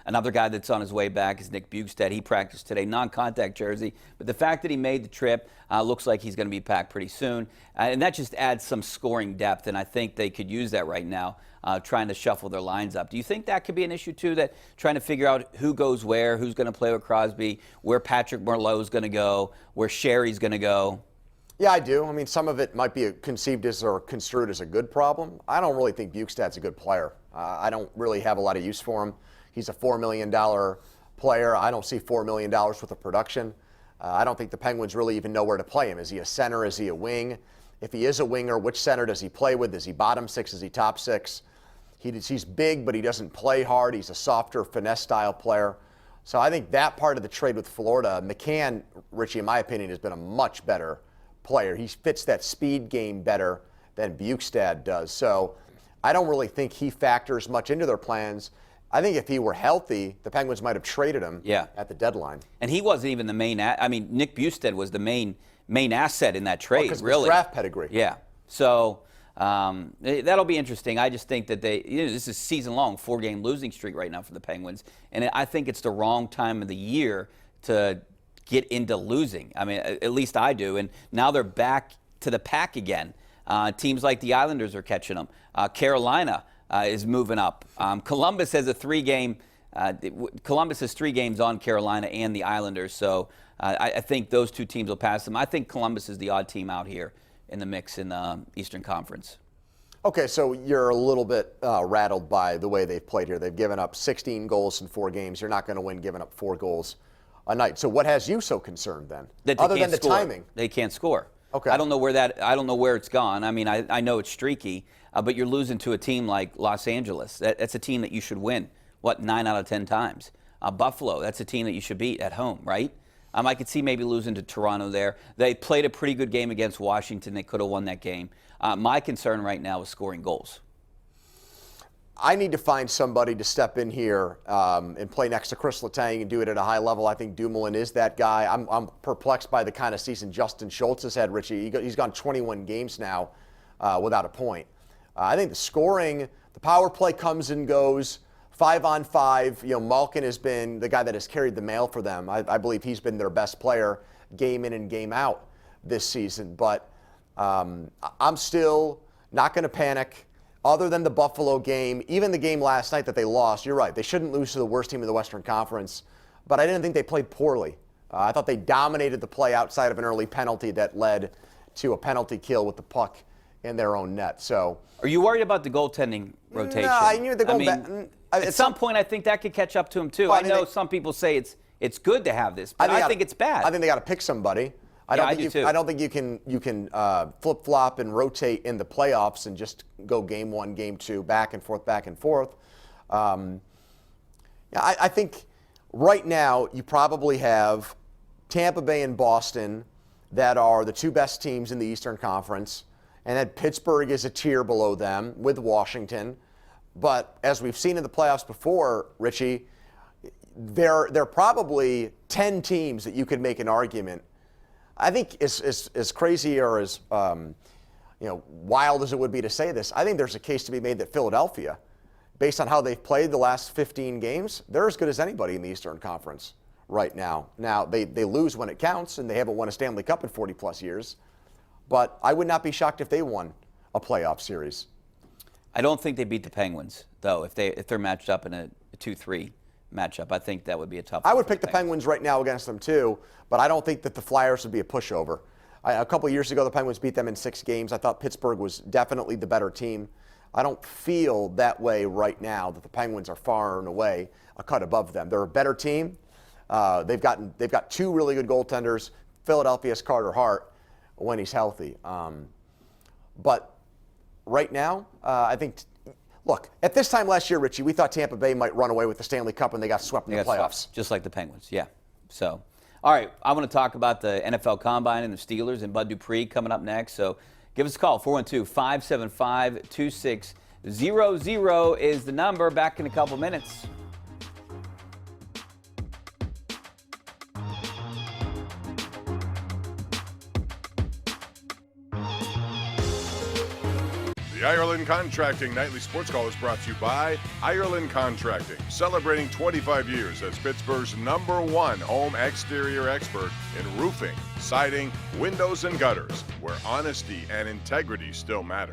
Another guy that's on his way back is Nick Bjugstad. He practiced today, non-contact jersey. But the fact that he made the trip looks like he's going to be back pretty soon. And that just adds some scoring depth, and I think they could use that right now, trying to shuffle their lines up. Do you think that could be an issue, too, that trying to figure out who goes where, who's going to play with Crosby, where Patrick Marleau's going to go, where Sherry's going to go? Yeah, I do. I mean, some of it might be conceived as or construed as a good problem. I don't really think Bjugstad's a good player. I don't really have a lot of use for him. He's a $4 million player. I don't see $4 million worth of production. I don't think the Penguins really even know where to play him. Is he a center? Is he a wing? If he is a winger, which center does he play with? Is he bottom six? Is he top six? He's big, but he doesn't play hard. He's a softer, finesse-style player. So I think that part of the trade with Florida, McCann, Richie, in my opinion, has been a much better player. He fits that speed game better than Bjugstad does. So I don't really think he factors much into their plans. I think if he were healthy, the Penguins might have traded him at the deadline. And he wasn't even the main. I mean, Nick Bjugstad was the main asset in that trade, because really. Of his draft pedigree. Yeah. So that'll be interesting. I just think that this is season-long, 4-game losing streak right now for the Penguins, and I think it's the wrong time of the year to get into losing. I mean, at least I do. And now they're back to the pack again. Teams like the Islanders are catching them. Carolina is moving up. Columbus has a 3-game. Columbus has 3 games on Carolina and the Islanders. So I think those 2 teams will pass them. I think Columbus is the odd team out here in the mix in the Eastern Conference. Okay, so you're a little bit rattled by the way they've played here. They've given up 16 goals in 4 games. You're not going to win giving up 4 goals a night. So what has you so concerned then? Other than the timing? They can't score. Okay. I don't know where it's gone. I mean, I know it's streaky, but you're losing to a team like Los Angeles. That's a team that you should win, 9 out of 10 times. Buffalo, that's a team that you should beat at home, right? I could see maybe losing to Toronto there. They played a pretty good game against Washington. They could have won that game. My concern right now is scoring goals. I need to find somebody to step in here and play next to Chris Letang and do it at a high level. I think Dumoulin is that guy. I'm perplexed by the kind of season Justin Schultz has had, Richie. He's gone 21 games now without a point. I think the scoring, the power play comes and goes. 5-on-5, Malkin has been the guy that has carried the mail for them. I believe he's been their best player game in and game out this season. But I'm still not going to panic. Other than the Buffalo game, even the game last night that they lost, you're right. They shouldn't lose to the worst team in the Western Conference. But I didn't think they played poorly. I thought they dominated the play outside of an early penalty that led to a penalty kill with the puck in their own net. So, are you worried about the goaltending rotation? No, they're going back. At some point, I think that could catch up to him too. Well, I know some people say it's good to have this, but I think it's bad. I think they got to pick somebody. I don't think you can flip-flop and rotate in the playoffs and just go game 1, game 2, back and forth, back and forth. I think right now you probably have Tampa Bay and Boston that are the 2 best teams in the Eastern Conference, and then Pittsburgh is a tier below them with Washington. But as we've seen in the playoffs before, Richie, there are probably 10 teams that you could make an argument. I think as crazy or as wild as it would be to say this, I think there's a case to be made that Philadelphia, based on how they've played the last 15 games, they're as good as anybody in the Eastern Conference right now. Now, they lose when it counts, and they haven't won a Stanley Cup in 40-plus years. But I would not be shocked if they won a playoff series. I don't think they beat the Penguins, though, if they're matched up in a 2-3 matchup. I think that would be a tough one. I would pick the Penguins right now against them, too, but I don't think that the Flyers would be a pushover. A couple of years ago, the Penguins beat them in 6 games. I thought Pittsburgh was definitely the better team. I don't feel that way right now, that the Penguins are far and away a cut above them. They're a better team. They've got 2 really good goaltenders. Philadelphia's Carter Hart when he's healthy. But right now, I think, look, at this time last year, Richie, we thought Tampa Bay might run away with the Stanley Cup, and they got swept in the playoffs. Just like the Penguins, yeah. So, all right, I want to talk about the NFL Combine and the Steelers and Bud Dupree coming up next. So give us a call, 412-575-2600 is the number. Back in a couple minutes. The The Ireland Contracting Nightly Sports Call is brought to you by Ireland Contracting, celebrating 25 years as Pittsburgh's #1 home exterior expert in roofing, siding, windows, and gutters, where honesty and integrity still matter.